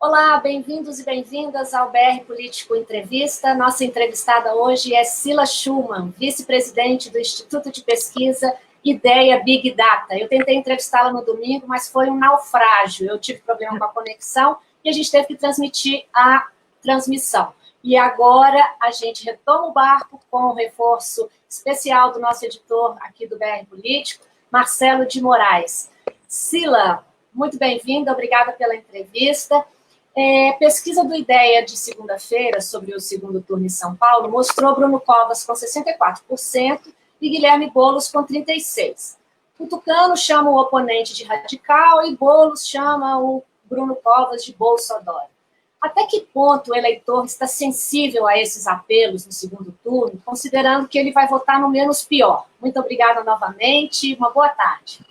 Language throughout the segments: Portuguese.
Olá, bem-vindos e bem-vindas ao BR Político Entrevista. Nossa entrevistada hoje é Cila Schumann, vice-presidente do Instituto de Pesquisa Ideia Big Data. Eu tentei entrevistá-la no domingo, mas foi um naufrágio. Eu tive problema com a conexão e a gente teve que transmitir a transmissão. E agora a gente retoma o barco com o reforço especial do nosso editor aqui do BR Político, Marcelo de Moraes. Cila, muito bem-vinda, obrigada pela entrevista. Pesquisa do IDEA de segunda-feira sobre o segundo turno em São Paulo mostrou Bruno Covas com 64% e Guilherme Boulos com 36%. O Tucano chama o oponente de radical e Boulos chama o Bruno Covas de bolsodório. Até que ponto o eleitor está sensível a esses apelos no segundo turno, considerando que ele vai votar no menos pior? Muito obrigada novamente, uma boa tarde.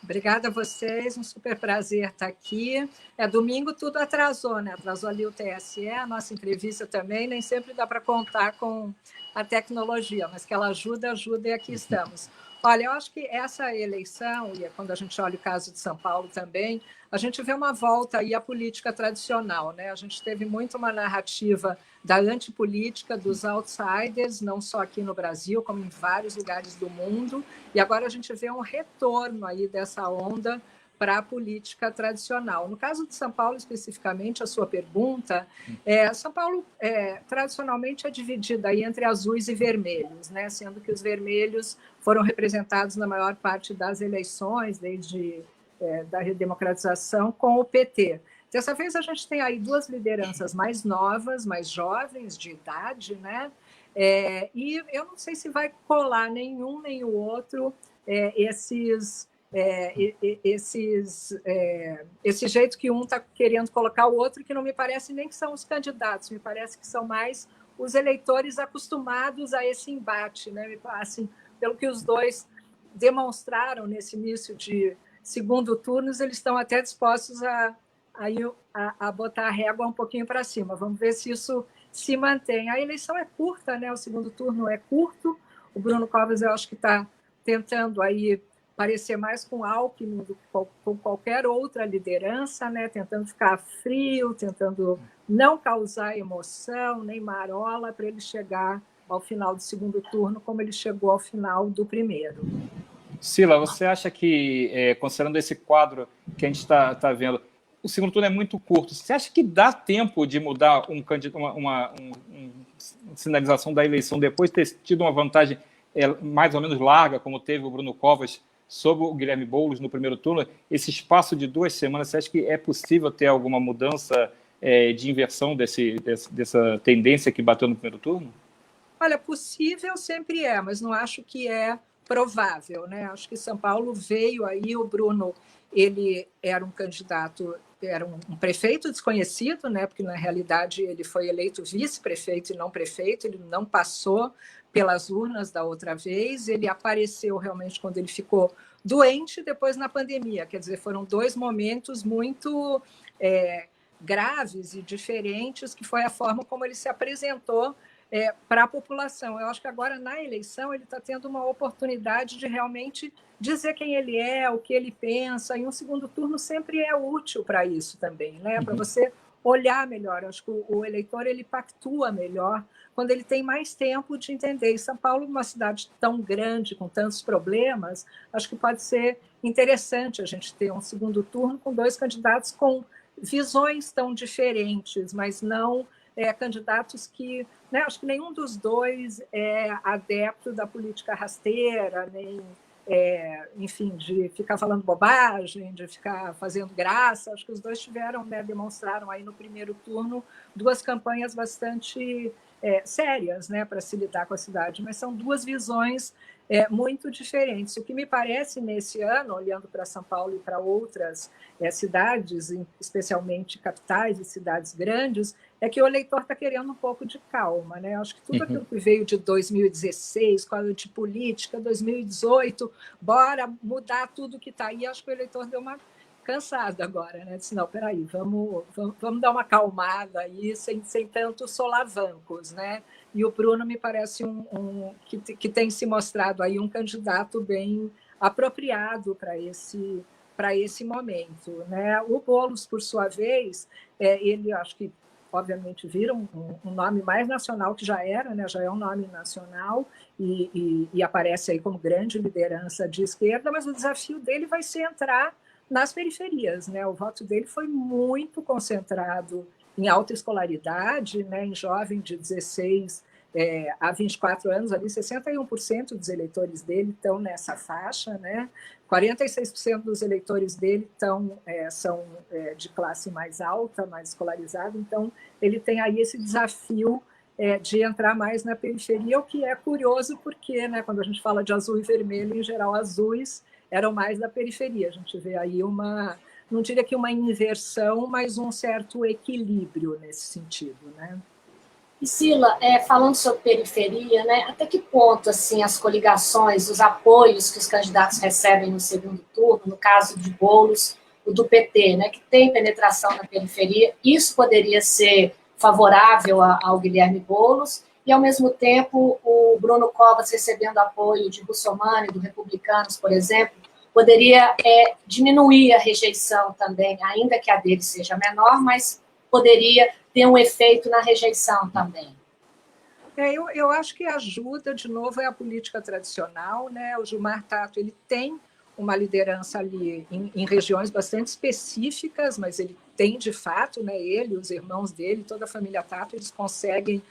Obrigada a vocês, um super prazer estar aqui. Domingo tudo atrasou, né? Atrasou ali o TSE, a nossa entrevista também, nem sempre dá para contar com a tecnologia, mas que ela ajuda e aqui estamos. Olha, eu acho que essa eleição, e quando a gente olha o caso de São Paulo também, a gente vê uma volta aí à política tradicional, né? A gente teve muito uma narrativa da antipolítica, dos outsiders, não só aqui no Brasil, como em vários lugares do mundo, e agora a gente vê um retorno aí dessa onda para a política tradicional. No caso de São Paulo, especificamente, a sua pergunta, São Paulo tradicionalmente é dividida aí entre azuis e vermelhos, né? Sendo que os vermelhos foram representados na maior parte das eleições, desde da redemocratização, com o PT. Dessa vez a gente tem aí duas lideranças mais novas, mais jovens de idade, né? E eu não sei se vai colar nenhum nem o outro esse jeito que um está querendo colocar o outro, que não me parece nem que são os candidatos, me parece que são mais os eleitores acostumados a esse embate, né? Assim, pelo que os dois demonstraram nesse início de segundo turno, eles estão até dispostos a botar a régua um pouquinho para cima. Vamos ver se isso se mantém. A eleição é curta, né? O segundo turno é curto. O Bruno Covas, eu acho que está tentando aí parecer mais com Alckmin do que com qualquer outra liderança, né? Tentando ficar frio, tentando não causar emoção, nem marola, para ele chegar ao final do segundo turno como ele chegou ao final do primeiro. Cila, você acha que, considerando esse quadro que a gente está vendo, o segundo turno é muito curto, você acha que dá tempo de mudar uma sinalização da eleição depois de ter tido uma vantagem mais ou menos larga, como teve o Bruno Covas sobre o Guilherme Boulos no primeiro turno? Esse espaço de 2 semanas, você acha que é possível ter alguma mudança de inversão dessa tendência que bateu no primeiro turno? Olha, possível sempre é, mas não acho que é provável, né? Acho que São Paulo veio aí, o Bruno, ele era um candidato, era um prefeito desconhecido, né? Porque na realidade ele foi eleito vice-prefeito e não prefeito, ele não passou pelas urnas da outra vez, ele apareceu realmente quando ele ficou doente, depois na pandemia, quer dizer, foram 2 momentos muito graves e diferentes, que foi a forma como ele se apresentou para a população. Eu acho que agora, na eleição, ele está tendo uma oportunidade de realmente dizer quem ele é, o que ele pensa, e um segundo turno sempre é útil para isso também, né? Para você olhar melhor. Eu acho que o eleitor ele pactua melhor quando ele tem mais tempo de entender. E São Paulo, uma cidade tão grande, com tantos problemas, acho que pode ser interessante a gente ter um segundo turno com 2 candidatos com visões tão diferentes, mas não candidatos que, né, acho que nenhum dos dois é adepto da política rasteira, nem, enfim, de ficar falando bobagem, de ficar fazendo graça. Acho que os dois tiveram, né, demonstraram aí no primeiro turno 2 campanhas bastante sérias, né, para se lidar com a cidade, mas são 2 visões muito diferentes. O que me parece nesse ano, olhando para São Paulo e para outras cidades, especialmente capitais e cidades grandes, é que o eleitor está querendo um pouco de calma, né? Acho que tudo aquilo que veio de 2016, quadro de política, 2018, bora mudar tudo que está aí. Acho que o eleitor deu uma cansada agora, né? Disse, não, peraí, vamos dar uma acalmada aí, sem tantos solavancos, né? E o Bruno me parece que tem se mostrado aí um candidato bem apropriado para esse para esse momento, né? O Boulos, por sua vez, ele acho que obviamente vira um nome mais nacional que já era, né? Já é um nome nacional e aparece aí como grande liderança de esquerda, mas o desafio dele vai ser entrar nas periferias, né? O voto dele foi muito concentrado em alta escolaridade, né? Em jovem de 16 a 24 anos, ali 61% dos eleitores dele estão nessa faixa, né? 46% dos eleitores dele são de classe mais alta, mais escolarizada, então ele tem aí esse desafio de entrar mais na periferia, o que é curioso porque, né, quando a gente fala de azul e vermelho, em geral azuis eram mais da periferia. A gente vê aí não diria que uma inversão, mas um certo equilíbrio nesse sentido, né? E Sila, falando sobre periferia, né, até que ponto assim, as coligações, os apoios que os candidatos recebem no segundo turno, no caso de Boulos, o do PT, né, que tem penetração na periferia, isso poderia ser favorável ao Guilherme Boulos, e, ao mesmo tempo, o Bruno Covas recebendo apoio de Russomano e do Republicanos, por exemplo, poderia diminuir a rejeição também, ainda que a dele seja menor, mas poderia ter um efeito na rejeição também. Eu acho que ajuda, de novo, é a política tradicional, né? O Gilmar Tato ele tem uma liderança ali em regiões bastante específicas, mas ele tem, de fato, né, ele, os irmãos dele, toda a família Tato, eles conseguem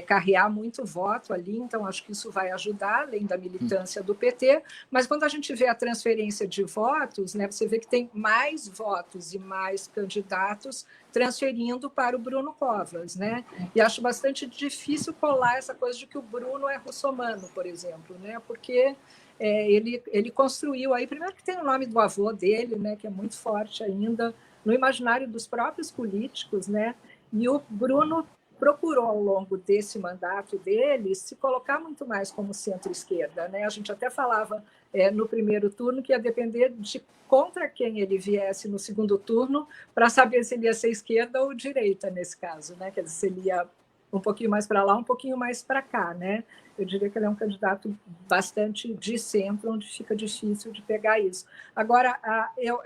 carrear muito voto ali, então acho que isso vai ajudar, além da militância do PT, mas quando a gente vê a transferência de votos, né, você vê que tem mais votos e mais candidatos transferindo para o Bruno Covas, né? E acho bastante difícil colar essa coisa de que o Bruno é russomano, por exemplo, né? Porque ele construiu aí, primeiro que tem o nome do avô dele, né, que é muito forte ainda no imaginário dos próprios políticos, né? E o Bruno procurou, ao longo desse mandato dele, se colocar muito mais como centro-esquerda, né? A gente até falava no primeiro turno que ia depender de contra quem ele viesse no segundo turno para saber se ele ia ser esquerda ou direita nesse caso, né? Quer dizer, se ele ia um pouquinho mais para lá, um pouquinho mais para cá, né? Eu diria que ele é um candidato bastante de centro, onde fica difícil de pegar isso. Agora,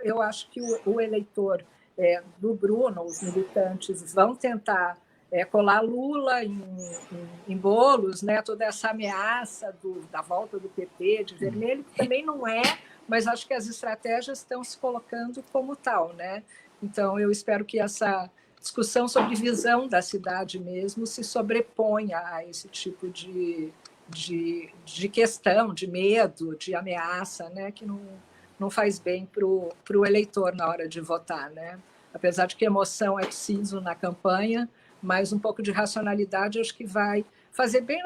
eu acho que o eleitor do Bruno, os militantes, vão tentar colar Lula em Boulos, né? Toda essa ameaça da volta do PT de vermelho, que também não é, mas acho que as estratégias estão se colocando como tal, né? Então, eu espero que essa discussão sobre visão da cidade mesmo se sobreponha a esse tipo de questão, de medo, de ameaça, né, que não faz bem para o eleitor na hora de votar, né? Apesar de que emoção é preciso na campanha, mas um pouco de racionalidade acho que vai fazer bem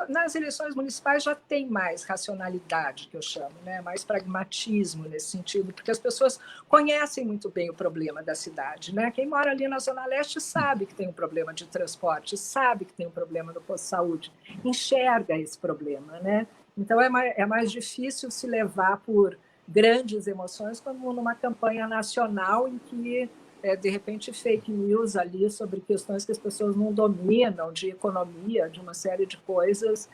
nas eleições municipais. Já tem mais racionalidade, que eu chamo, né? Mais pragmatismo nesse sentido, porque as pessoas conhecem muito bem o problema da cidade, né? Quem mora ali na Zona Leste sabe que tem um problema de transporte, sabe que tem um problema no posto de saúde, enxerga esse problema, né? Então é mais difícil se levar por grandes emoções como numa campanha nacional em que de repente, fake news ali sobre questões que as pessoas não dominam, de economia, de uma série de coisas,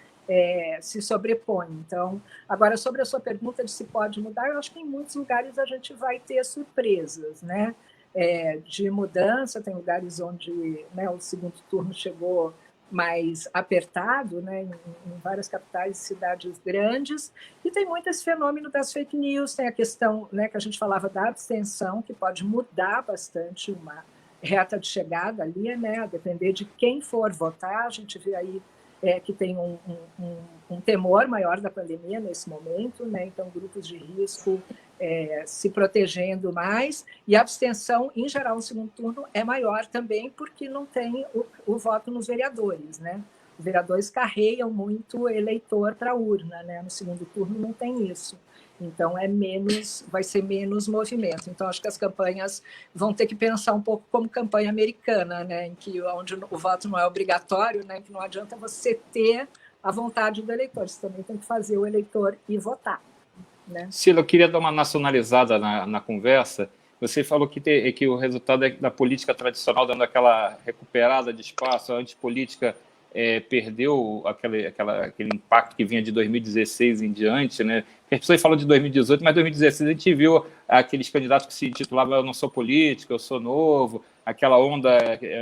se sobrepõem. Então, agora, sobre a sua pergunta de se pode mudar, eu acho que em muitos lugares a gente vai ter surpresas, né? De mudança, tem lugares onde, né, o segundo turno chegou mais apertado, né, em várias capitais e cidades grandes, e tem muito esse fenômeno das fake news, tem a questão, né, que a gente falava da abstenção, que pode mudar bastante uma reta de chegada ali, né, a depender de quem for votar. A gente vê aí que tem um temor maior da pandemia nesse momento, né, então grupos de risco se protegendo mais, e a abstenção, em geral, no segundo turno é maior também, porque não tem o voto nos vereadores, né? Os vereadores carregam muito eleitor para a urna, né? No segundo turno não tem isso. Então, vai ser menos movimento. Então, acho que as campanhas vão ter que pensar um pouco como campanha americana, né? Onde o voto não é obrigatório, né? Que não adianta você ter a vontade do eleitor, você também tem que fazer o eleitor ir votar. Né? Sila, eu queria dar uma nacionalizada na conversa. Você falou que o resultado é da política tradicional dando aquela recuperada de espaço, a antipolítica perdeu aquele impacto que vinha de 2016 em diante, né? as pessoas falam de 2018, mas 2016 a gente viu aqueles candidatos que se intitulavam Eu não sou político, eu sou novo, aquela onda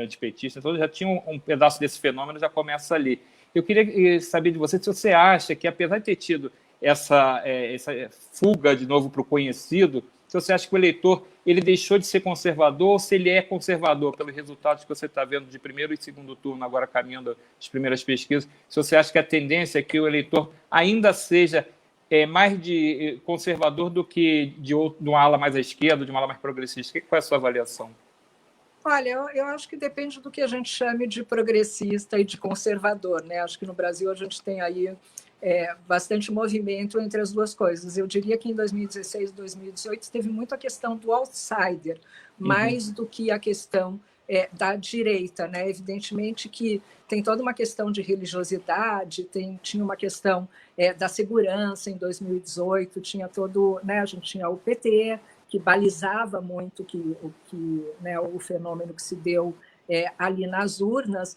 antipetista, então já tinha um pedaço desse fenômeno, já começa ali. Eu queria saber de você se você acha que, apesar de ter tido essa fuga de novo para o conhecido, se você acha que o eleitor ele deixou de ser conservador ou se ele é conservador pelos resultados que você está vendo de primeiro e segundo turno, agora caminhando as primeiras pesquisas, se você acha que a tendência é que o eleitor ainda seja mais de conservador do que de uma ala mais à esquerda, de uma ala mais progressista. Qual é a sua avaliação? Olha, eu acho que depende do que a gente chame de progressista e de conservador, né? Acho que no Brasil a gente tem aí bastante movimento entre as duas coisas. Eu diria que em 2016 e 2018 teve muito a questão do outsider, mais do que a questão da direita, né? Evidentemente que tem toda uma questão de religiosidade, tinha uma questão da segurança em 2018, tinha todo, né? A gente tinha o PT, que balizava muito né, o fenômeno que se deu ali nas urnas,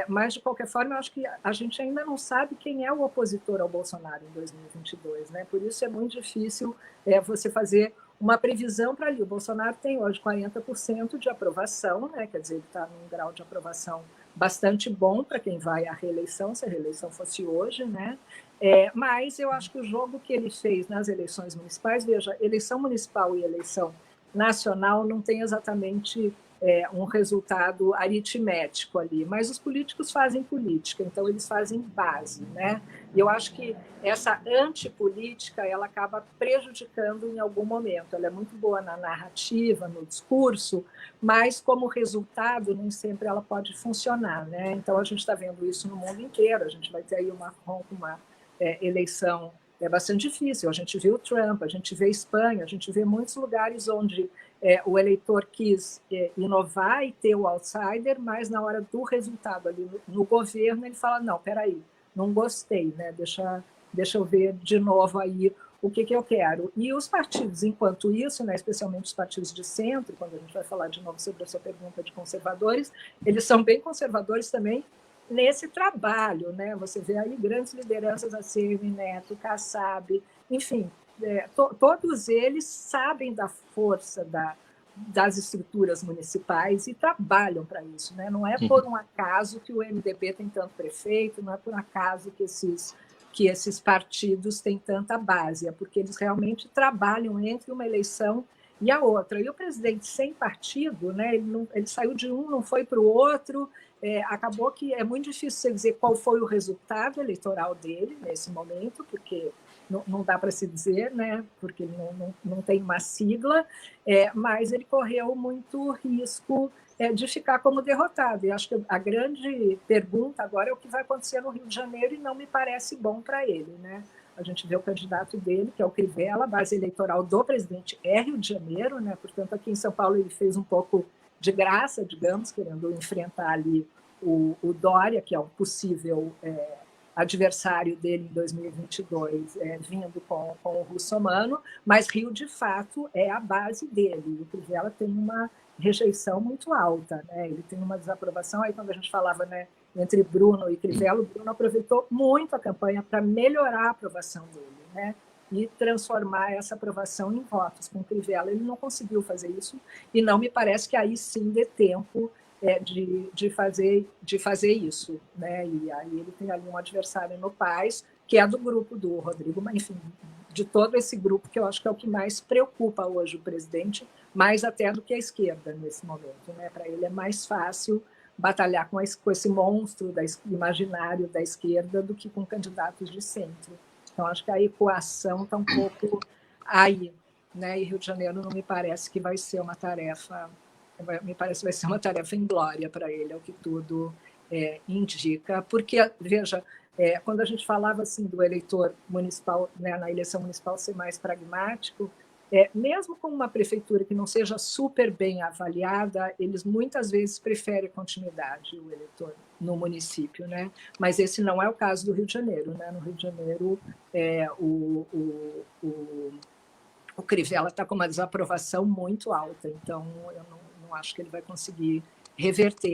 mas, de qualquer forma, eu acho que a gente ainda não sabe quem é o opositor ao Bolsonaro em 2022. Né? Por isso é muito difícil você fazer uma previsão para ali. O Bolsonaro tem hoje 40% de aprovação, né? Quer dizer, ele está num grau de aprovação bastante bom para quem vai à reeleição, se a reeleição fosse hoje, né? Mas eu acho que o jogo que ele fez nas eleições municipais, veja, eleição municipal e eleição nacional não tem exatamente um resultado aritmético ali, mas os políticos fazem política, então eles fazem base, né? E eu acho que essa antipolítica ela acaba prejudicando em algum momento. Ela é muito boa na narrativa, no discurso, mas como resultado nem sempre ela pode funcionar, né? Então a gente está vendo isso no mundo inteiro. A gente vai ter aí uma eleição bastante difícil. A gente vê o Trump, a gente vê a Espanha, a gente vê muitos lugares onde o eleitor quis inovar e ter o outsider, mas na hora do resultado ali no governo ele fala, não, peraí, não gostei, né? Deixa eu ver de novo aí o que eu quero. E os partidos, enquanto isso, né, especialmente os partidos de centro, quando a gente vai falar de novo sobre a sua pergunta de conservadores, eles são bem conservadores também nesse trabalho, né? Você vê aí grandes lideranças, ACM Neto, Kassab, enfim, todos eles sabem da força das estruturas municipais e trabalham para isso, né? Não é por um acaso que o MDB tem tanto prefeito, não é por acaso que esses partidos têm tanta base, é porque eles realmente trabalham entre uma eleição e a outra. E o presidente sem partido, né? Ele saiu de um, não foi para o outro. Acabou que é muito difícil você dizer qual foi o resultado eleitoral dele nesse momento, porque não dá para se dizer, né? Porque ele não tem uma sigla, mas ele correu muito risco de ficar como derrotado. E acho que a grande pergunta agora é o que vai acontecer no Rio de Janeiro, e não me parece bom para ele, né? A gente vê o candidato dele, que é o Crivella, a base eleitoral do presidente é Rio de Janeiro, né? Portanto, aqui em São Paulo ele fez um pouco de graça, digamos, querendo enfrentar ali o Dória, que é um possível adversário dele em 2022, vindo com o russomano, mas Rio, de fato, é a base dele. O Crivella tem uma rejeição muito alta, né? Ele tem uma desaprovação. Aí, quando a gente falava, né, entre Bruno e Crivella, o Bruno aproveitou muito a campanha para melhorar a aprovação dele, né? E transformar essa aprovação em votos. Com Crivella, ele não conseguiu fazer isso, e não me parece que aí sim dê tempo de fazer isso, né? E aí ele tem ali um adversário no Paz, que é do grupo do Rodrigo, mas, enfim, de todo esse grupo, que eu acho que é o que mais preocupa hoje o presidente, mais até do que a esquerda nesse momento, né? Para ele é mais fácil batalhar com esse monstro imaginário da esquerda do que com candidatos de centro. Então, acho que a equação está um pouco aí, né? E Rio de Janeiro não me parece que vai ser uma tarefa, me parece que vai ser uma tarefa inglória para ele, é o que tudo indica. Porque, veja, quando a gente falava assim do eleitor municipal, né, na eleição municipal ser mais pragmático, mesmo com uma prefeitura que não seja super bem avaliada, eles muitas vezes preferem continuidade, o eleitor no município, né? Mas esse não é o caso do Rio de Janeiro, né? No Rio de Janeiro, o Crivella está com uma desaprovação muito alta, então eu não acho que ele vai conseguir reverter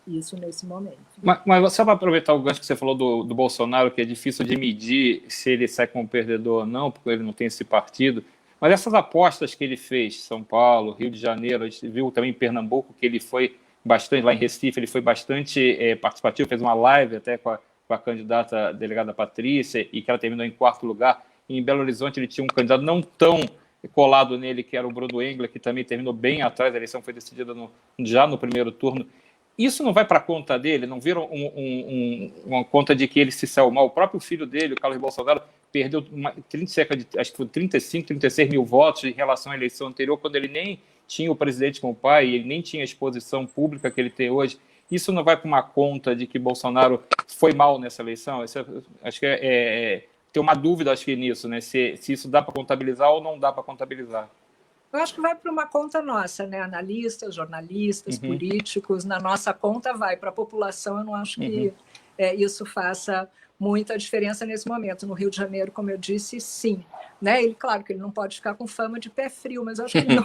isso nesse momento. Mas só para aproveitar o gancho que você falou do Bolsonaro, que é difícil de medir se ele sai como perdedor ou não, porque ele não tem esse partido, mas essas apostas que ele fez, São Paulo, Rio de Janeiro, a gente viu também em Pernambuco, que ele foi bastante, lá em Recife, ele foi bastante participativo, fez uma live até com a candidata delegada Patrícia, e que ela terminou em 4º lugar. Em Belo Horizonte ele tinha um candidato não tão colado nele, que era o Bruno Engler, que também terminou bem atrás, a eleição foi decidida já no primeiro turno. Isso não vai para a conta dele? Não vira uma conta de que ele se saiu mal? O próprio filho dele, o Carlos Bolsonaro, perdeu cerca de, acho que foi 35, 36 mil votos em relação à eleição anterior, quando ele nem tinha o presidente como pai, ele nem tinha a exposição pública que ele tem hoje. Isso não vai para uma conta de que Bolsonaro foi mal nessa eleição? Acho que tem uma dúvida, acho que nisso, né? Se isso dá para contabilizar ou não dá para contabilizar. Eu acho que vai para uma conta nossa, né? Analistas, jornalistas, políticos, na nossa conta vai. Para a população, eu não acho que isso faça muita diferença nesse momento. No Rio de Janeiro, como eu disse, sim. Né? Ele, claro que ele não pode ficar com fama de pé frio, mas eu acho que ele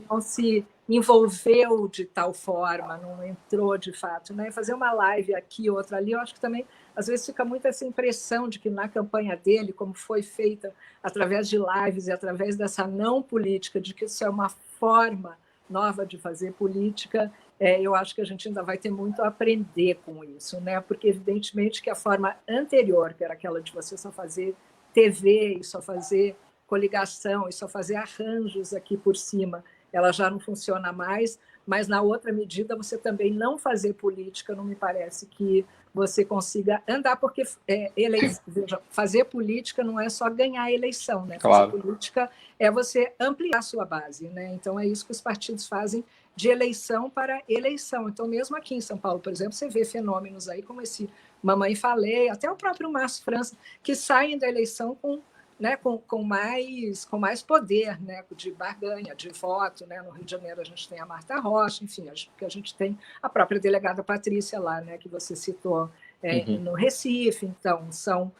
não se envolveu de tal forma, não entrou de fato. Né? Fazer uma live aqui, outra ali, eu acho que também, às vezes, fica muito essa impressão de que na campanha dele, como foi feita através de lives e através dessa não política, de que isso é uma forma nova de fazer política, eu acho que a gente ainda vai ter muito a aprender com isso, né? Porque, evidentemente, que a forma anterior, que era aquela de você só fazer TV e só fazer coligação e só fazer arranjos aqui por cima, ela já não funciona mais, mas, na outra medida, você também não fazer política, não me parece que você consiga andar, porque veja, fazer política não é só ganhar a eleição, né? Claro. Fazer política é você ampliar a sua base, né? Então, é isso que os partidos fazem de eleição para eleição. Então, mesmo aqui em São Paulo, por exemplo, você vê fenômenos aí como esse Mamãe Falei, até o próprio Márcio França, que saem da eleição com mais poder, né, de barganha, de voto. Né? No Rio de Janeiro a gente tem a Marta Rocha, enfim, que a gente tem a própria delegada Patrícia lá, né, que você citou no Recife. Então, são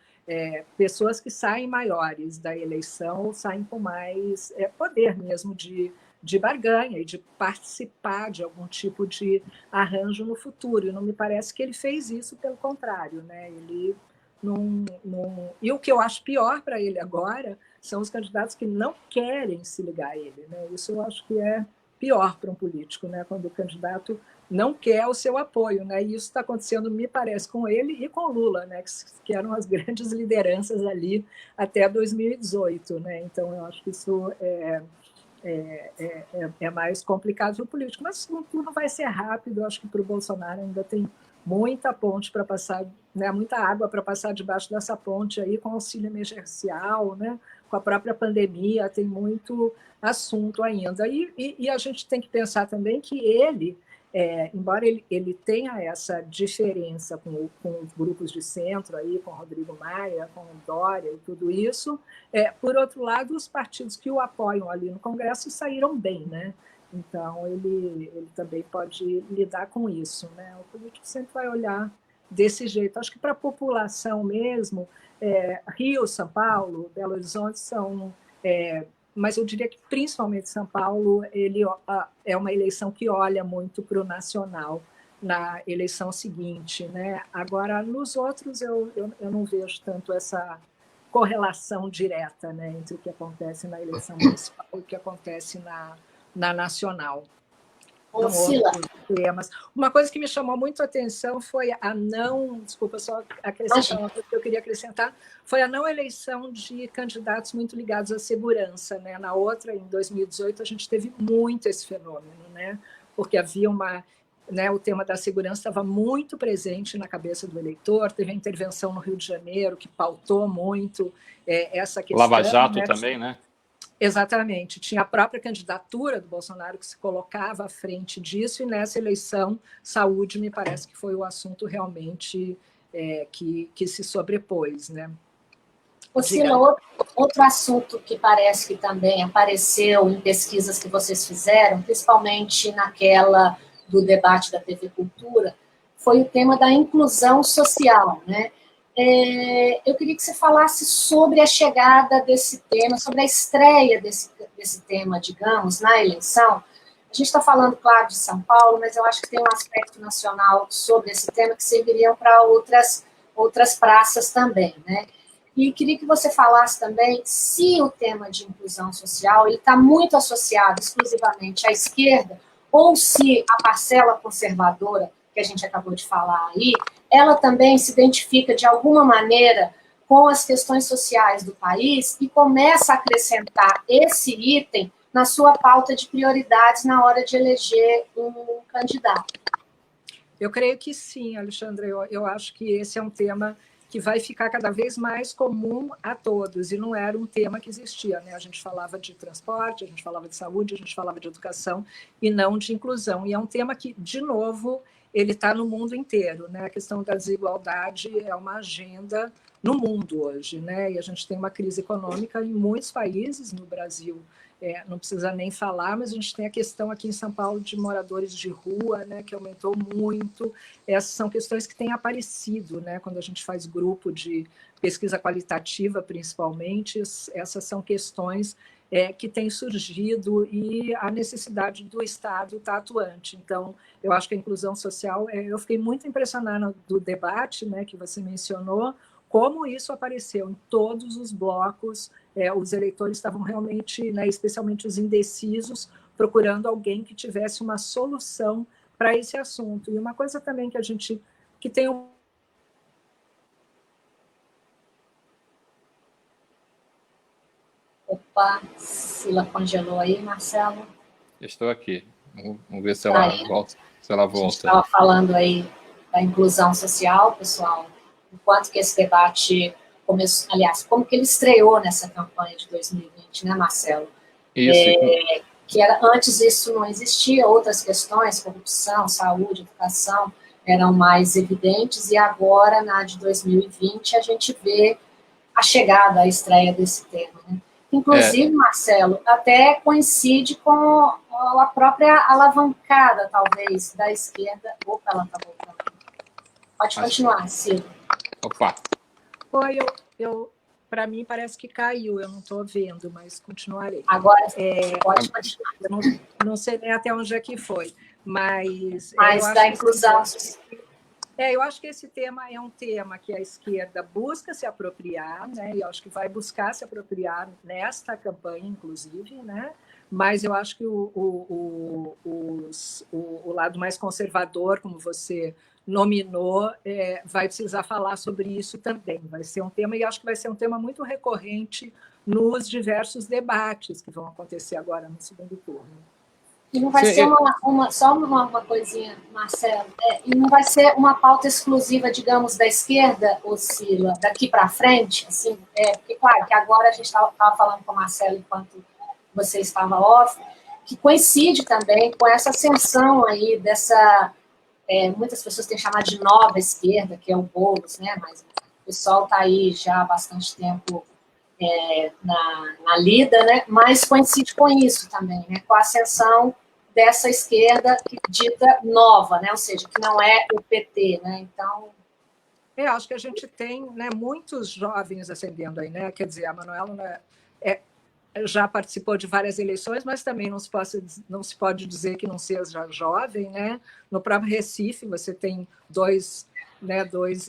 pessoas que saem maiores da eleição, saem com mais poder mesmo de barganha e de participar de algum tipo de arranjo no futuro. E não me parece que ele fez isso, pelo contrário, né? Ele E o que eu acho pior para ele agora são os candidatos que não querem se ligar a ele, né? Isso eu acho que é pior para um político, né? Quando o candidato não quer o seu apoio, né? E isso está acontecendo, me parece, com ele e com Lula, né? Que eram as grandes lideranças ali até 2018, né? Então, eu acho que isso é mais complicado para o político, mas o segundo turno vai ser rápido. Eu acho que para o Bolsonaro ainda tem muita ponte para passar, né, muita água para passar debaixo dessa ponte aí, com auxílio emergencial, né, com a própria pandemia, tem muito assunto ainda. E a gente tem que pensar também que ele, embora ele tenha essa diferença com os grupos de centro, aí, com Rodrigo Maia, com Dória e tudo isso, por outro lado, os partidos que o apoiam ali no Congresso saíram bem, né? Então, ele também pode lidar com isso, né? O político sempre vai olhar desse jeito. Acho que para a população mesmo, Rio, São Paulo, Belo Horizonte são... mas eu diria que, principalmente São Paulo, é uma eleição que olha muito para o nacional na eleição seguinte, né? Agora, nos outros, eu não vejo tanto essa correlação direta, né, entre o que acontece na eleição municipal e o que acontece na nacional. Sila. Uma coisa que me chamou muito a atenção foi desculpa, só acrescentar uma coisa que eu queria acrescentar, foi a não eleição de candidatos muito ligados à segurança, né? Na outra, em 2018, a gente teve muito esse fenômeno, né? Porque havia o tema da segurança estava muito presente na cabeça do eleitor, teve a intervenção no Rio de Janeiro, que pautou muito essa questão. Lava Jato, né? Também, né? Exatamente. Tinha a própria candidatura do Bolsonaro que se colocava à frente disso, e nessa eleição, saúde, me parece que foi o assunto realmente que se sobrepôs, né? Sila, outro assunto que parece que também apareceu em pesquisas que vocês fizeram, principalmente naquela do debate da TV Cultura, foi o tema da inclusão social, né? Eu queria que você falasse sobre a chegada desse tema, sobre a estreia desse tema, digamos, na eleição, A gente está falando, claro, de São Paulo, mas eu acho que tem um aspecto nacional sobre esse tema que serviriam para outras praças também, né? E queria que você falasse também se o tema de inclusão social está muito associado exclusivamente à esquerda, ou se a parcela conservadora, que a gente acabou de falar aí, ela também se identifica de alguma maneira com as questões sociais do país e começa a acrescentar esse item na sua pauta de prioridades na hora de eleger um candidato. Eu creio que sim, Alexandre. Eu acho que esse é um tema que vai ficar cada vez mais comum a todos, e não era um tema que existia, né? A gente falava de transporte, a gente falava de saúde, a gente falava de educação, e não de inclusão. E é um tema que, de novo, ele está no mundo inteiro, né? A questão da desigualdade é uma agenda no mundo hoje, né? E a gente tem uma crise econômica em muitos países, no Brasil não precisa nem falar, mas a gente tem a questão aqui em São Paulo de moradores de rua, né, que aumentou muito. Essas são questões que têm aparecido, né, quando a gente faz grupo de pesquisa qualitativa, principalmente, essas são questões que têm surgido e a necessidade do Estado estar atuante. Então, eu acho que a inclusão social, eu fiquei muito impressionada do debate, né, que você mencionou, como isso apareceu em todos os blocos. Os eleitores estavam realmente, né, especialmente os indecisos, procurando alguém que tivesse uma solução para esse assunto. E uma coisa também que a gente que tem um... Opa, Sila congelou aí, Marcelo? Estou aqui. Vamos ver se ela volta. Se ela volta. A gente estava falando aí da inclusão social, pessoal, enquanto que esse debate começou, aliás, como que ele estreou nessa campanha de 2020, né, Marcelo? Isso. Que era, antes isso não existia, outras questões, corrupção, saúde, educação, eram mais evidentes, e agora, na de 2020, a gente vê a chegada, a estreia desse tema, né? Inclusive, Marcelo, até coincide com a própria alavancada, talvez, da esquerda. Opa, ela está voltando. Pode continuar, Ciro. Opa. Foi, para mim parece que caiu, eu não estou vendo, mas continuarei. Agora pode continuar. Eu não sei nem até onde é que foi, mas da inclusão. Eu acho que esse tema é um tema que a esquerda busca se apropriar, né? E eu acho que vai buscar se apropriar nesta campanha, inclusive, né? Mas eu acho que o lado mais conservador, como você nominou, vai precisar falar sobre isso também. Vai ser um tema, e acho que vai ser um tema muito recorrente nos diversos debates que vão acontecer agora no segundo turno. E não vai ser só uma coisinha, Marcelo, e não vai ser uma pauta exclusiva, digamos, da esquerda, ou Cila, daqui para frente, assim, porque, claro, que agora a gente estava falando com o Marcelo enquanto você estava off, que coincide também com essa ascensão aí dessa, muitas pessoas têm chamado de nova esquerda, que é o Boulos, né, mas o pessoal está aí já há bastante tempo na lida, né? Mas coincide com isso também, né? Com a ascensão dessa esquerda dita nova, né? Ou seja, que não é o PT, né? Então... acho que a gente tem, né, muitos jovens ascendendo aí, né? Quer dizer, a Manuela, né, já participou de várias eleições, mas também não se pode dizer que não seja jovem, né? No próprio Recife, você tem dois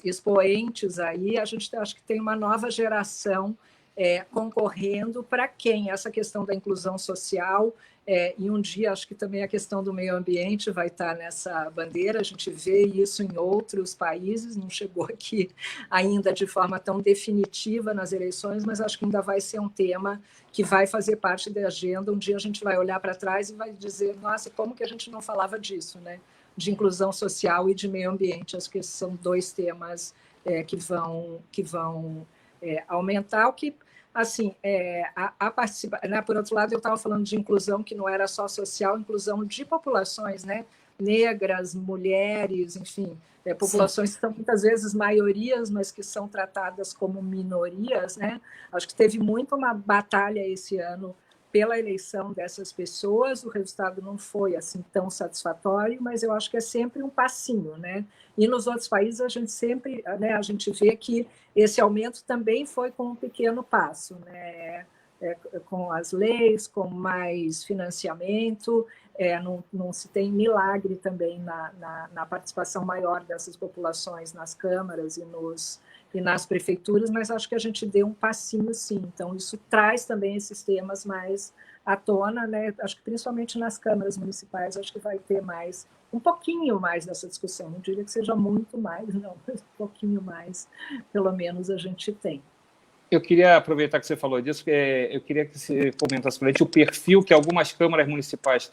expoentes aí, a gente acho que tem uma nova geração concorrendo para quem essa questão da inclusão social, e um dia acho que também a questão do meio ambiente vai estar nessa bandeira, a gente vê isso em outros países, não chegou aqui ainda de forma tão definitiva nas eleições, mas acho que ainda vai ser um tema que vai fazer parte da agenda. Um dia a gente vai olhar para trás e vai dizer, nossa, como que a gente não falava disso, né? De inclusão social e de meio ambiente. Acho que esses são dois temas que vão aumentar, o que, assim, a participação, né? Por outro lado, eu estava falando de inclusão que não era só social, inclusão de populações, né? Negras, mulheres, enfim, populações que são muitas vezes maiorias, mas que são tratadas como minorias, né? Acho que teve muito uma batalha esse ano pela eleição dessas pessoas, o resultado não foi assim tão satisfatório, mas eu acho que é sempre um passinho, né? E nos outros países a gente sempre, né, a gente vê que esse aumento também foi com um pequeno passo, né? Com as leis, com mais financiamento, não se tem milagre também na participação maior dessas populações nas câmaras e nas prefeituras, mas acho que a gente deu um passinho sim. Então, isso traz também esses temas mais à tona, né? Acho que principalmente nas câmaras municipais, acho que vai ter um pouquinho mais dessa discussão. Não diria que seja muito mais, não, mas um pouquinho mais, pelo menos, a gente tem. Eu queria aproveitar que você falou disso, eu queria que você comentasse para a gente o perfil que algumas câmaras municipais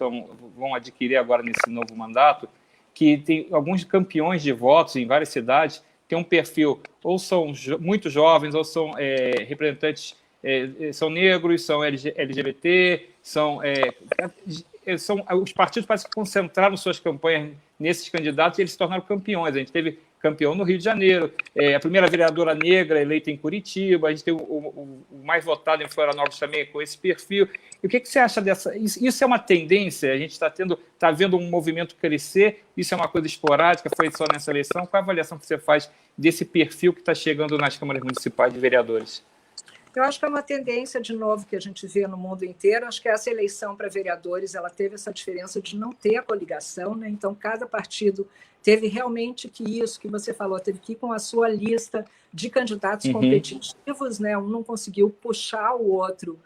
vão adquirir agora nesse novo mandato, que tem alguns campeões de votos em várias cidades, tem um perfil, ou são muito jovens, ou são representantes, são negros, são LGBT, os partidos parecem que concentraram suas campanhas nesses candidatos e eles se tornaram campeões. A gente teve campeão no Rio de Janeiro, a primeira vereadora negra eleita em Curitiba, a gente tem o mais votado em Florianópolis também com esse perfil. E o que você acha dessa? Isso é uma tendência? A gente está vendo um movimento crescer? Isso é uma coisa esporádica? Foi só nessa eleição? Qual a avaliação que você faz desse perfil que está chegando nas câmaras municipais de vereadores? Eu acho que é uma tendência, de novo, que a gente vê no mundo inteiro. Acho que essa eleição para vereadores ela teve essa diferença de não ter a coligação, né? Então, cada partido teve realmente isso que você falou, teve que ir com a sua lista de candidatos competitivos, né? Um não conseguiu puxar o outro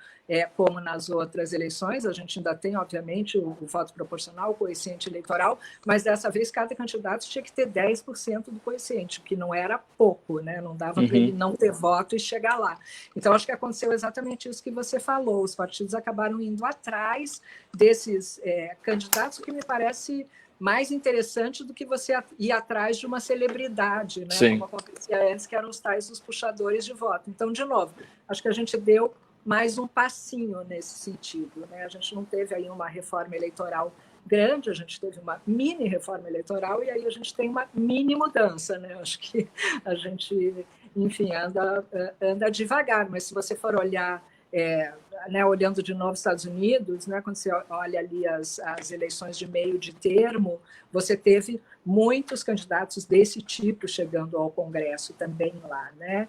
como nas outras eleições. A gente ainda tem, obviamente, o voto proporcional, o coeficiente eleitoral, mas dessa vez cada candidato tinha que ter 10% do coeficiente, que não era pouco, né? Não dava para ele não ter voto e chegar lá. Então, acho que aconteceu exatamente isso que você falou. Os partidos acabaram indo atrás desses candidatos, o que me parece mais interessante do que você ir atrás de uma celebridade, né? Como acontecia antes, que eram os puxadores de voto. Então, de novo, acho que a gente deu mais um passinho nesse sentido, né? A gente não teve aí uma reforma eleitoral grande, a gente teve uma mini reforma eleitoral e aí a gente tem uma mini mudança, né? Acho que a gente, enfim, anda devagar, mas se você for olhar, né, olhando de novo os Estados Unidos, né, quando você olha ali as eleições de meio de termo, você teve muitos candidatos desse tipo chegando ao Congresso também lá, né,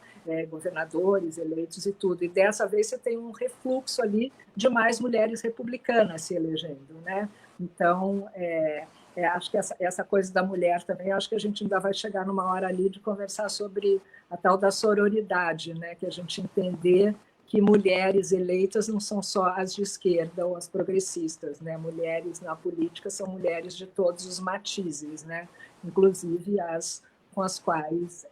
governadores eleitos e tudo, e dessa vez você tem um refluxo ali de mais mulheres republicanas se elegendo, né, então acho que essa coisa da mulher também, acho que a gente ainda vai chegar numa hora ali de conversar sobre a tal da sororidade, né, que a gente entender que mulheres eleitas não são só as de esquerda ou as progressistas, né? Mulheres na política são mulheres de todos os matizes, né? Inclusive as com as quais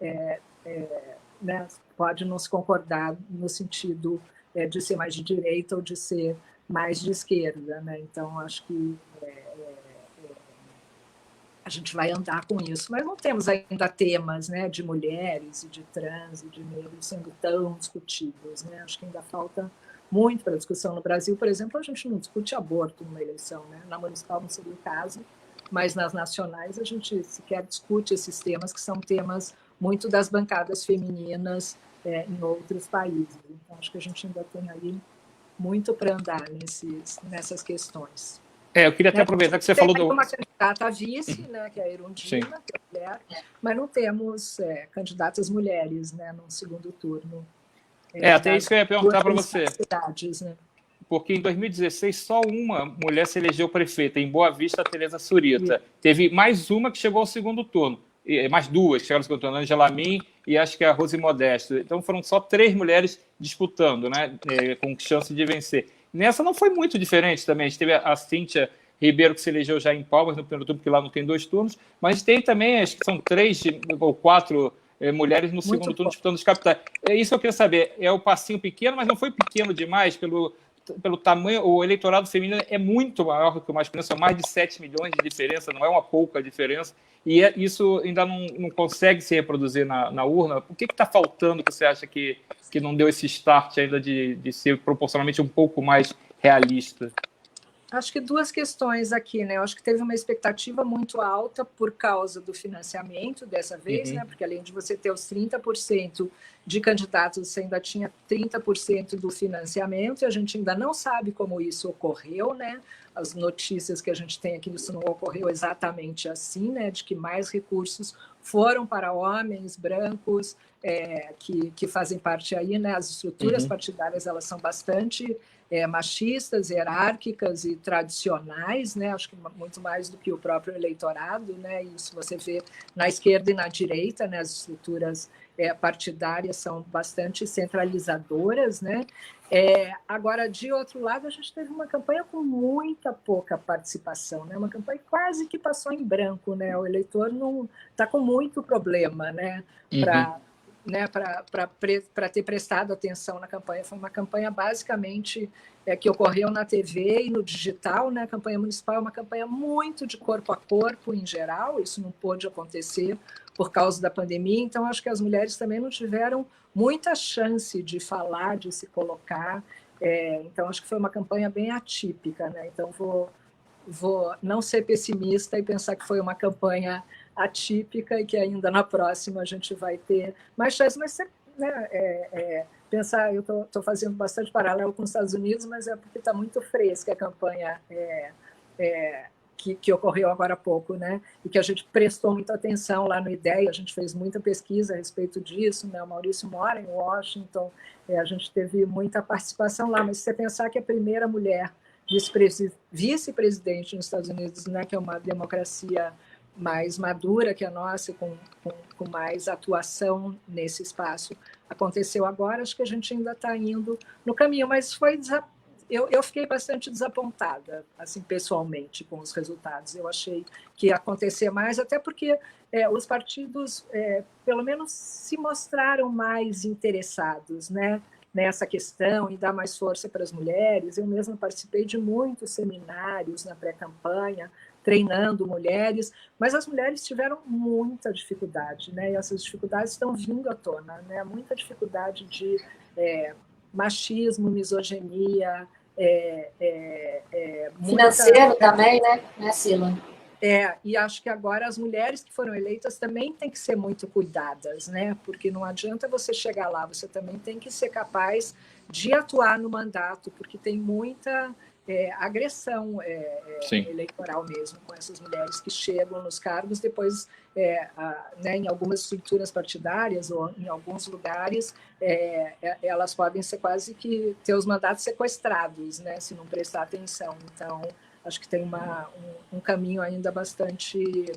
né, pode não se concordar no sentido de ser mais de direita ou de ser mais de esquerda, né? Então, acho que a gente vai andar com isso, mas não temos ainda temas, né, de mulheres e de trans e de negros sendo tão discutidos, né? Acho que ainda falta muito para a discussão. No Brasil, por exemplo, a gente não discute aborto numa eleição, né? Na municipal não seria o caso, mas nas nacionais a gente sequer discute esses temas, que são temas muito das bancadas femininas em outros países. Então, acho que a gente ainda tem aí muito para andar nessas questões. Eu queria até aproveitar que você falou do... uma candidata a vice, né, que é a Erundina, que é mulher, mas não temos candidatas mulheres, né, no segundo turno. Até isso que eu ia perguntar para você. Né? Porque em 2016 só uma mulher se elegeu prefeita, em Boa Vista, a Tereza Surita. Teve mais uma que chegou ao segundo turno, mais duas que chegaram ao segundo turno, a Angela Min e acho que a Rose Modesto. Então foram só 3 mulheres disputando, né, com chance de vencer. Nessa não foi muito diferente também. A gente teve a Cíntia Ribeiro, que se elegeu já em Palmas no primeiro turno, porque lá não tem 2 turnos, mas tem também, acho que são 3 ou 4 mulheres no segundo turno disputando os capitais. Isso eu queria saber. É o passinho pequeno, mas não foi pequeno demais pelo tamanho. O eleitorado feminino é muito maior que o masculino, são mais de 7 milhões de diferença, não é uma pouca diferença, e isso ainda não consegue se reproduzir na urna. O que está faltando que você acha que não deu esse start ainda de ser proporcionalmente um pouco mais realista? Acho que 2 questões aqui, né? Eu acho que teve uma expectativa muito alta por causa do financiamento dessa vez, né? Porque além de você ter os 30% de candidatos, você ainda tinha 30% do financiamento, e a gente ainda não sabe como isso ocorreu, né? As notícias que a gente tem aqui, isso não ocorreu exatamente assim, né? De que mais recursos foram para homens brancos que fazem parte aí, né? As estruturas partidárias, elas são bastante machistas, hierárquicas e tradicionais, né? Acho que muito mais do que o próprio eleitorado, né? Isso você vê na esquerda e na direita, né? As estruturas partidárias são bastante centralizadoras, né? Agora, de outro lado, a gente teve uma campanha com muita pouca participação, né? Uma campanha quase que passou em branco, né? O eleitor não está com muito problema, né? Para ter prestado atenção na campanha. Foi uma campanha basicamente que ocorreu na TV e no digital, né? A campanha municipal é uma campanha muito de corpo a corpo em geral, isso não pôde acontecer por causa da pandemia, então acho que as mulheres também não tiveram muita chance de falar, de se colocar, então acho que foi uma campanha bem atípica, né? Então vou não ser pessimista e pensar que foi uma campanha atípica e que ainda na próxima a gente vai ter mais chance, mas né, pensar, eu estou fazendo bastante paralelo com os Estados Unidos, mas é porque está muito fresca a campanha que ocorreu agora há pouco, né? E que a gente prestou muita atenção lá no IDEA, a gente fez muita pesquisa a respeito disso, né? O Maurício mora em Washington, a gente teve muita participação lá, mas se você pensar que a primeira mulher vice-presidente nos Estados Unidos, né, que é uma democracia mais madura que a nossa, com mais atuação nesse espaço, aconteceu agora, acho que a gente ainda está indo no caminho, mas eu fiquei bastante desapontada, assim, pessoalmente, com os resultados. Eu achei que ia acontecer mais, até porque os partidos, pelo menos, se mostraram mais interessados, né, nessa questão e dar mais força para as mulheres. Eu mesma participei de muitos seminários na pré-campanha, treinando mulheres, mas as mulheres tiveram muita dificuldade, né? E essas dificuldades estão vindo à tona, né? Muita dificuldade de machismo, misoginia, financeiro também, né, Sila? E acho que agora as mulheres que foram eleitas também têm que ser muito cuidadas, né? Porque não adianta você chegar lá, você também tem que ser capaz de atuar no mandato, porque tem muita agressão eleitoral mesmo com essas mulheres que chegam nos cargos, depois, né, em algumas estruturas partidárias ou em alguns lugares, elas podem ser quase que ter os mandatos sequestrados, né, se não prestar atenção. Então, acho que tem um caminho ainda bastante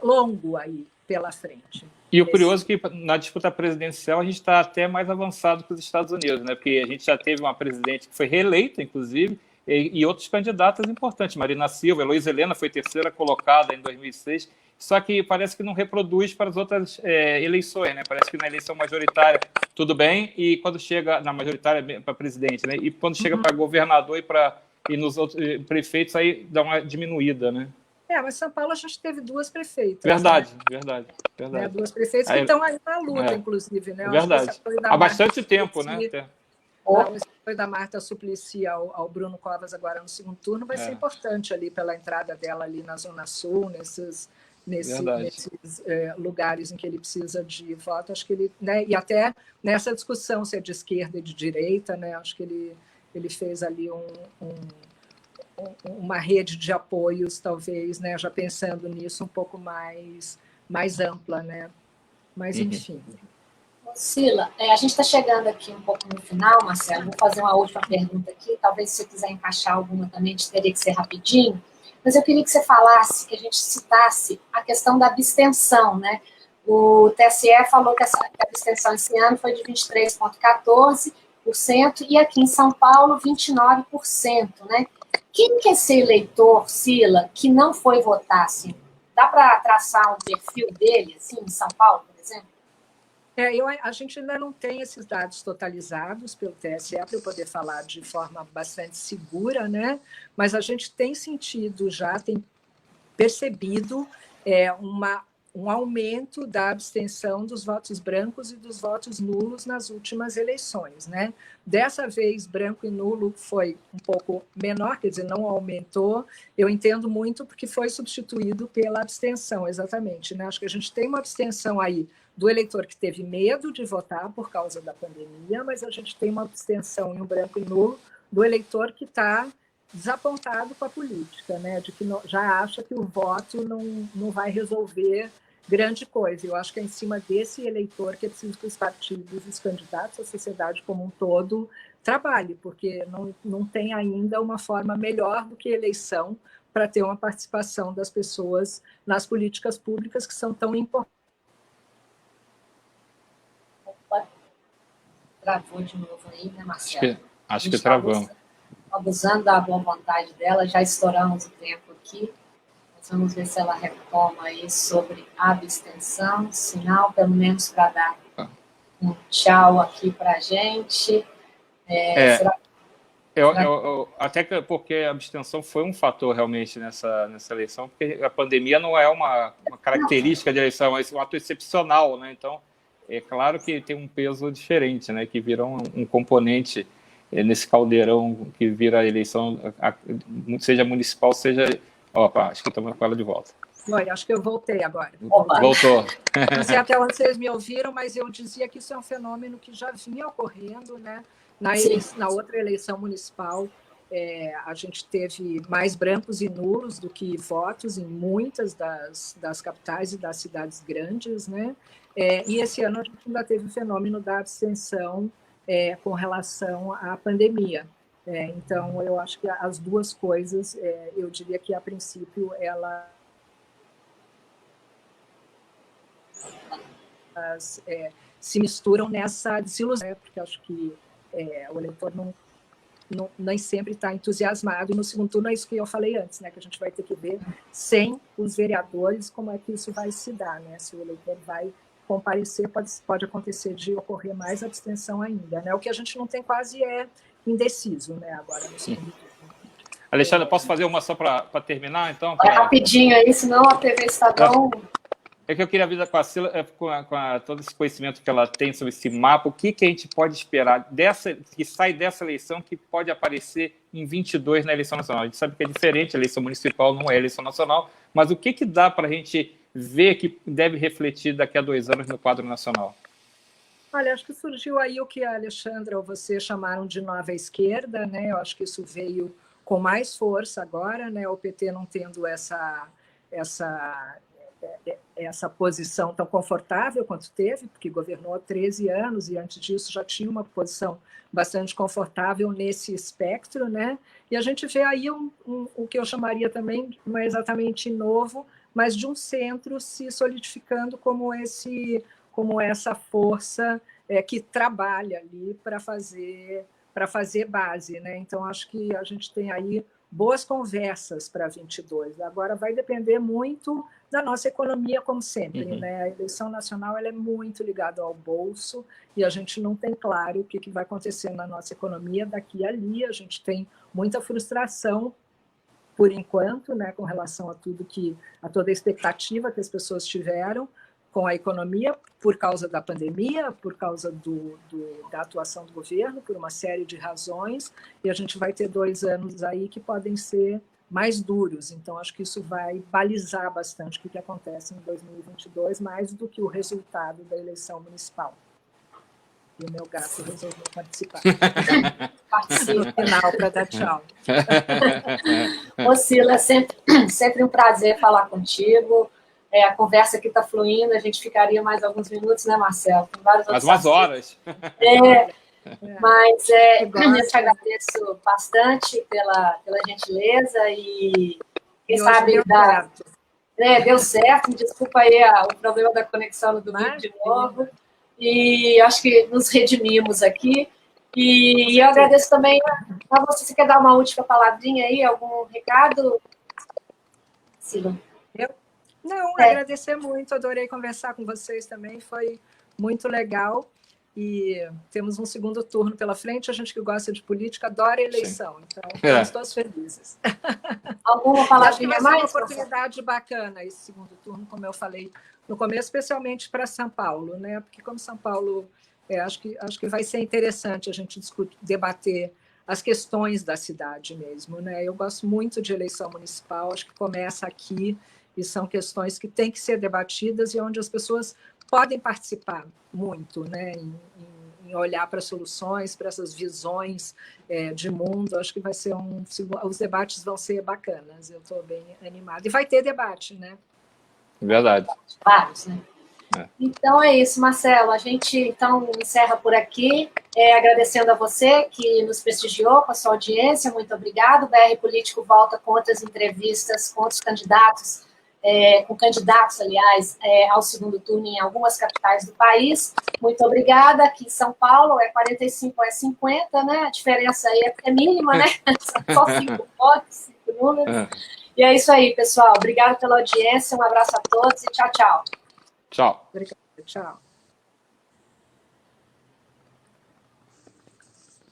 longo aí pela frente. E o curioso é que na disputa presidencial a gente está até mais avançado que os Estados Unidos, né? Porque a gente já teve uma presidente que foi reeleita, inclusive, e outros candidatos importantes. Marina Silva, Heloísa Helena foi terceira colocada em 2006, só que parece que não reproduz para as outras eleições, né? Parece que na eleição majoritária tudo bem, e quando chega na majoritária para presidente, né? E quando chega para governador e nos outros prefeitos, aí dá uma diminuída, né? Mas São Paulo a gente teve duas prefeitas. Verdade, né? verdade. Né? Duas prefeitas que estão aí na luta, inclusive. Né? Verdade. Há bastante tempo, né? Foi da Marta Suplicy ao Bruno Covas agora no segundo turno, vai ser importante ali pela entrada dela ali na Zona Sul, nesses lugares em que ele precisa de voto. Acho que ele, né? E até nessa discussão se é de esquerda e de direita, né? Acho que ele fez ali uma rede de apoios, talvez, né? Já pensando nisso um pouco mais ampla, né? Mas, enfim. Sila, a gente está chegando aqui um pouco no final, Marcelo. Vou fazer uma última pergunta aqui. Talvez, se você quiser encaixar alguma também, a gente teria que ser rapidinho. Mas eu queria que você falasse, que a gente citasse a questão da abstenção, né? O TSE falou que a abstenção esse ano foi de 23,14%, e aqui em São Paulo, 29%, né? Quem que é esse eleitor, Sila, que não foi votar, assim? Dá para traçar um perfil dele, assim, em São Paulo, por exemplo? A gente ainda não tem esses dados totalizados pelo TSE para eu poder falar de forma bastante segura, né? Mas a gente tem sentido já, tem percebido um aumento da abstenção dos votos brancos e dos votos nulos nas últimas eleições, né? Dessa vez, branco e nulo foi um pouco menor, quer dizer, não aumentou. Eu entendo muito porque foi substituído pela abstenção, exatamente, né? Acho que a gente tem uma abstenção aí do eleitor que teve medo de votar por causa da pandemia, mas a gente tem uma abstenção em um branco e nulo do eleitor que está desapontado com a política, né? De que já acha que o voto não vai resolver grande coisa. Eu acho que é em cima desse eleitor que é preciso que os partidos, os candidatos, a sociedade como um todo trabalhe, porque não tem ainda uma forma melhor do que eleição para ter uma participação das pessoas nas políticas públicas que são tão importantes. Travou de novo aí, né, Marcelo? Acho que travamos. Abusando da boa vontade dela, já estouramos o tempo aqui. Vamos ver se ela retoma aí sobre abstenção, sinal, pelo menos para dar um tchau aqui para a gente. Até porque a abstenção foi um fator realmente nessa eleição, porque a pandemia não é uma característica de eleição, é um ato excepcional, né? Então, é claro que tem um peso diferente, né? Que vira um componente nesse caldeirão que vira a eleição, seja municipal, seja... Opa, acho que estamos com ela de volta. Olha, acho que eu voltei agora. Voltou. Não sei até onde vocês me ouviram, mas eu dizia que isso é um fenômeno que já vinha ocorrendo, né? Na outra eleição municipal, a gente teve mais brancos e nulos do que votos em muitas das capitais e das cidades grandes, né? E esse ano a gente ainda teve o fenômeno da abstenção com relação à pandemia. Então, eu acho que as duas coisas, eu diria que, a princípio, elas se misturam nessa desilusão, porque acho que o eleitor nem sempre está entusiasmado, e no segundo turno é isso que eu falei antes, né, que a gente vai ter que ver, sem os vereadores, como é que isso vai se dar, né, se o eleitor vai comparecer, pode acontecer de ocorrer mais abstenção ainda, né, o que a gente não tem quase indeciso, né, agora no segundo turno. Alexandra, posso fazer uma só para terminar, então? Rapidinho aí, senão a TV Estadão... É que eu queria avisar com a Cila, com todo esse conhecimento que ela tem sobre esse mapa, o que a gente pode esperar que sai dessa eleição que pode aparecer em 22 na eleição nacional. A gente sabe que é diferente, a eleição municipal não é a eleição nacional, mas o que dá para a gente ver que deve refletir daqui a 2 anos no quadro nacional? Olha, acho que surgiu aí o que a Alexandra ou você chamaram de nova esquerda, né? Eu acho que isso veio com mais força agora, né? O PT não tendo essa posição tão confortável quanto teve, porque governou há 13 anos e antes disso já tinha uma posição bastante confortável nesse espectro, né? E a gente vê aí o que eu chamaria também, não é exatamente novo, mas de um centro se solidificando como essa força que trabalha ali para fazer base, né? Então acho que a gente tem aí boas conversas para 22. Agora vai depender muito da nossa economia, como sempre, né? A eleição nacional ela é muito ligada ao bolso e a gente não tem claro o que vai acontecer na nossa economia daqui e ali. A gente tem muita frustração por enquanto, né, com relação a toda a expectativa que as pessoas tiveram com a economia por causa da pandemia, por causa da atuação do governo, por uma série de razões, e a gente vai ter 2 anos aí que podem ser mais duros. Então, acho que isso vai balizar bastante o que acontece em 2022, mais do que o resultado da eleição municipal. E o meu gato resolveu participar. Participa no final para dar tchau. Ô, Cila, é sempre um prazer falar contigo. A conversa aqui está fluindo, a gente ficaria mais alguns minutos, né, Marcelo? Tem vários outros mais umas horas. Mas eu te agradeço bastante pela gentileza e quem sabe deu certo. Desculpa aí o problema da conexão no domingo de novo. E acho que nos redimimos aqui. E eu agradeço também a você. Você quer dar uma última palavrinha aí, algum recado? Sim. Agradecer muito, adorei conversar com vocês também, foi muito legal. E temos um segundo turno pela frente, a gente que gosta de política adora eleição, então estamos todos felizes. Alguma palavrinha mais? Vai ser uma oportunidade bacana esse segundo turno, como eu falei no começo, especialmente para São Paulo, né? Porque como São Paulo, acho que vai ser interessante a gente debater as questões da cidade mesmo, né? Eu gosto muito de eleição municipal, acho que começa aqui e são questões que têm que ser debatidas e onde as pessoas podem participar muito, né? Em olhar para soluções, para essas visões de mundo. Acho que vai ser os debates vão ser bacanas. Eu estou bem animada. E vai ter debate, né? Verdade. Vários, né? Então é isso, Marcelo. A gente então encerra por aqui, agradecendo a você que nos prestigiou com a sua audiência. Muito obrigado. O BR Político volta com outras entrevistas com outros candidatos, aliás, ao segundo turno em algumas capitais do país. Muito obrigada. Aqui em São Paulo é 45 a 50, né? A diferença aí é mínima, né? São só 5 votos, 5 números. E é isso aí, pessoal. Obrigado pela audiência. Um abraço a todos e tchau, tchau. Tchau. Obrigada, tchau.